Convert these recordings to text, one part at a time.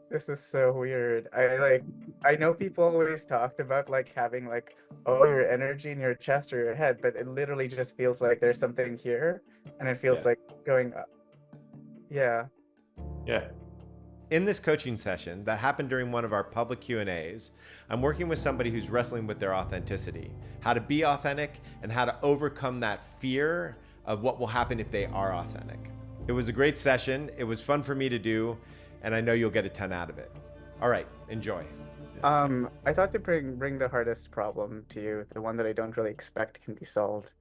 This is so weird. I know people always talked about like having like, oh, your energy in your chest or your head, but it literally just feels like there's something here and it feels Yeah. like going up. Yeah. Yeah. In this coaching session that happened during one of our public Q&As, I'm working with somebody who's wrestling with their authenticity, how to be authentic and how to overcome that fear of what will happen if they are authentic. It was a great session. It was fun for me to do, and I know you'll get a ton out of it. All right, enjoy. I thought to bring the hardest problem to you, the one that I don't really expect can be solved.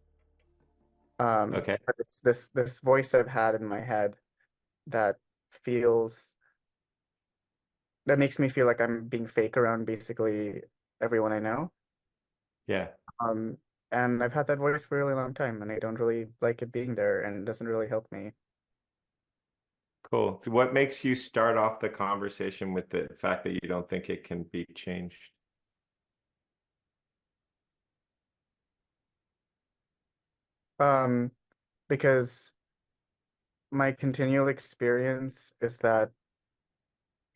Okay. But it's this voice I've had in my head that feels that makes me feel like I'm being fake around basically everyone I know. Yeah. Um, and I've had that voice for a really long time, and I don't really like it being there, and it doesn't really help me. Cool. So what makes you start off the conversation with the fact that you don't think it can be changed? Um, because my continual experience is that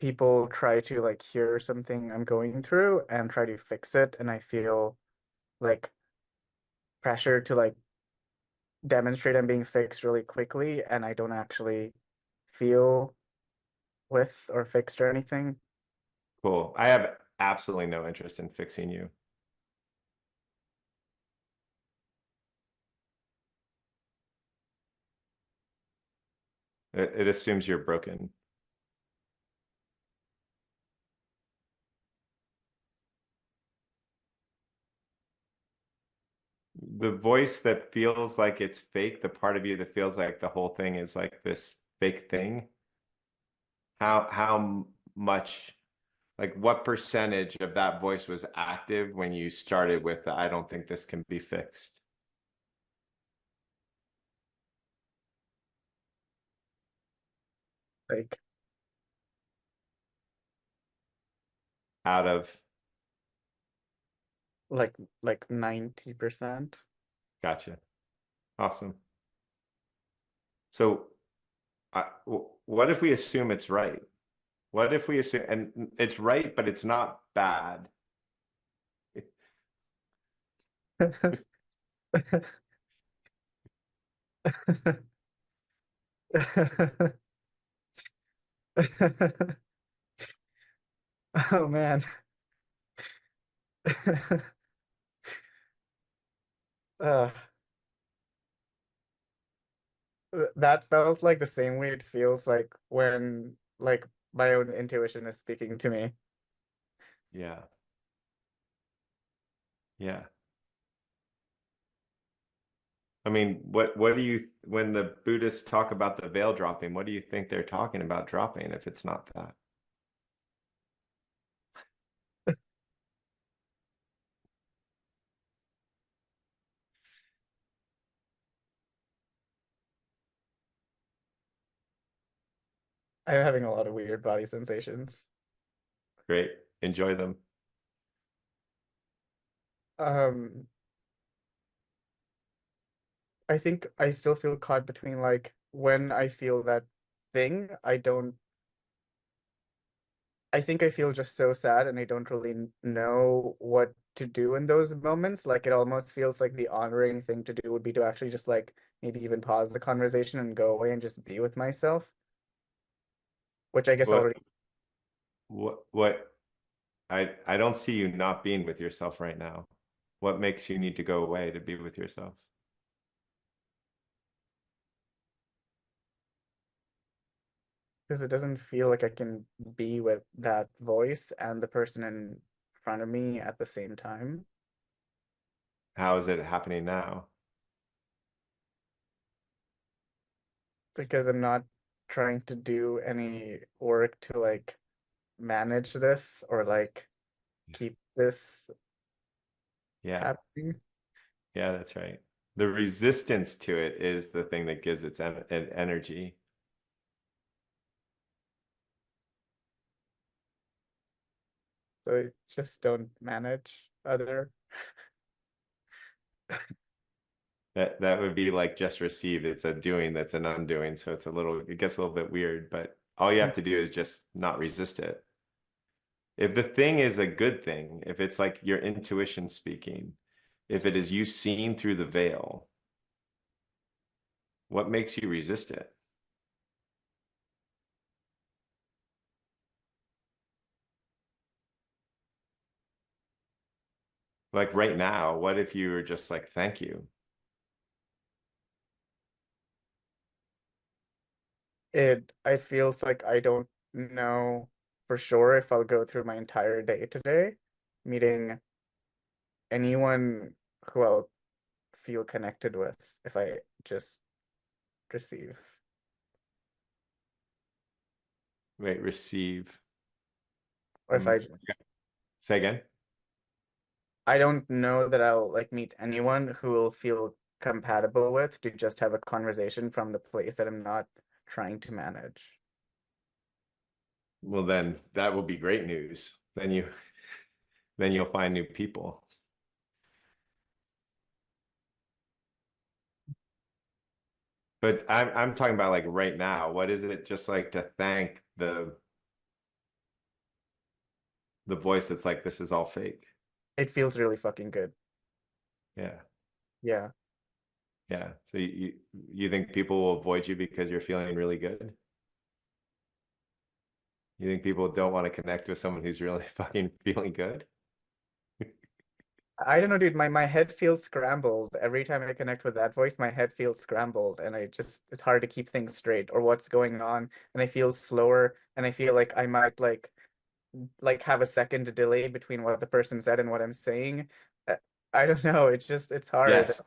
people try to like hear something I'm going through and try to fix it, and I feel like pressure to like demonstrate I'm being fixed really quickly, and I don't actually feel with or fixed or anything. Cool. I have absolutely no interest in fixing you. It assumes you're broken. The voice that feels like it's fake, the part of you that feels like the whole thing is like this fake thing, how much, like what percentage of that voice was active when you started with the, I don't think this can be fixed, Like out of, like like 90%. gotcha. Awesome. So what if we assume it's right? What if we assume, and it's right, but it's not bad? Oh man. Uh, that felt like the same way it feels like when like my own intuition is speaking to me. Yeah. Yeah. I mean, what do you, when the Buddhists talk about the veil dropping, what do you think they're talking about dropping if it's not that? I'm having a lot of weird body sensations. Great. Enjoy them. Um, I think I still feel caught between like when I feel that thing, I think I feel just so sad and I don't really know what to do in those moments. Like it almost feels like the honoring thing to do would be to actually just like maybe even pause the conversation and go away and just be with myself, which I guess What already what I don't see you not being with yourself right now. What makes you need to go away to be with yourself? because it doesn't feel like I can be with that voice and the person in front of me at the same time How is it happening now? because I'm not trying to do any work to like manage this or like keep this Yeah. happening. Yeah, that's right. The resistance to it is the thing that gives its energy. So I just don't manage other. That would be like just receive. It's a doing that's an undoing. So it's a little, it gets a little bit weird, but All you have to do is just not resist it. If the thing is a good thing, if it's like your intuition speaking, if it is you seeing through the veil, what makes you resist it? Like right now, what if you were just like, thank you? I feels like I don't know for sure if I'll go through my entire day today meeting anyone who I'll feel connected with if I just receive. Wait, receive. Or if Say again. I don't know that I'll like meet anyone who will feel compatible with to just have a conversation from the place that I'm not trying to manage. Well, then that will be great news. Then you'll find new people. But I'm talking about like right now. What is it just like to thank the voice that's like this is all fake? It feels really fucking good. Yeah. Yeah. Yeah. So you think people will avoid you because you're feeling really good? You think people don't want to connect with someone who's really fucking feeling good? I don't know, dude. My head feels scrambled. Every time I connect with that voice, my head feels scrambled and it's hard to keep things straight or what's going on. And I feel slower and I feel like I might like have a second delay between what the person said and what I'm saying. Uh, I don't know. It's hard. Yes.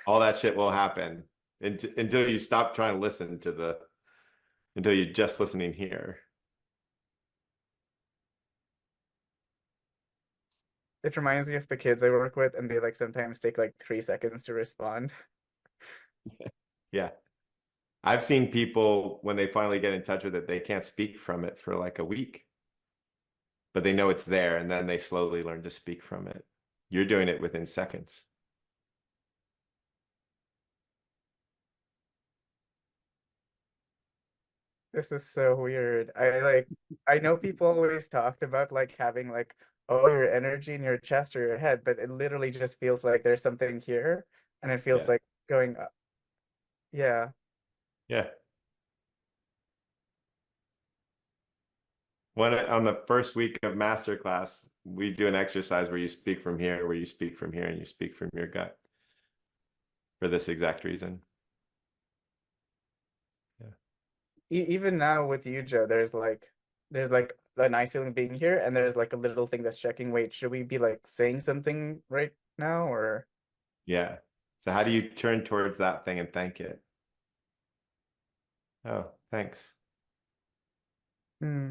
All that shit will happen until you stop trying to listen to until you're just listening here. It reminds me of the kids I work with, and they like sometimes take like 3 seconds to respond. Yeah. I've seen people when they finally get in touch with it, they can't speak from it for like a week, but they know it's there and then they slowly learn to speak from it. You're doing it within seconds. This is so weird. I know people always talked about like having like oh your energy in your chest or your head, but it literally just feels like there's something here and it feels Yeah. like going up. Yeah. Yeah. On the first week of masterclass, we do an exercise where you speak from here, where you speak from here, and you speak from your gut for this exact reason. Yeah. Even now with you, Joe, there's like a nice feeling being here and there's like a little thing that's checking, wait, should we be like saying something right now or Yeah. So how do you turn towards that thing and thank it? Oh, thanks. hmm.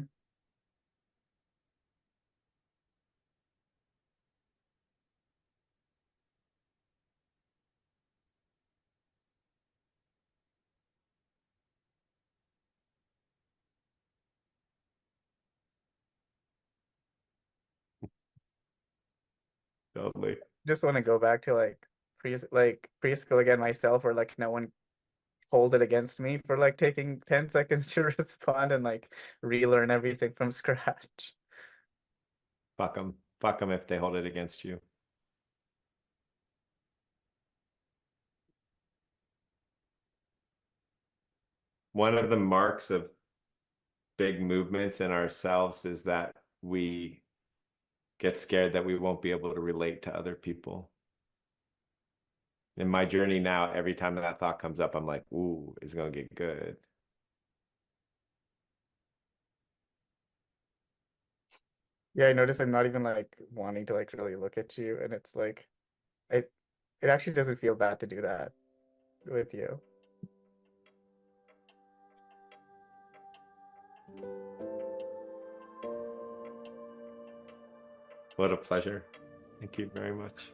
Totally. Just want to go back to like preschool again myself where like no one hold it against me for like taking 10 seconds to respond and like relearn everything from scratch. Fuck them. Fuck them if they hold it against you. One of the marks of big movements in ourselves is that we get scared that we won't be able to relate to other people. In my journey now, every time that thought comes up, I'm like, ooh, it's gonna get good. Yeah, I notice I'm not even like wanting to like really look at you and it's like I it actually doesn't feel bad to do that with you. What a pleasure. Thank you very much.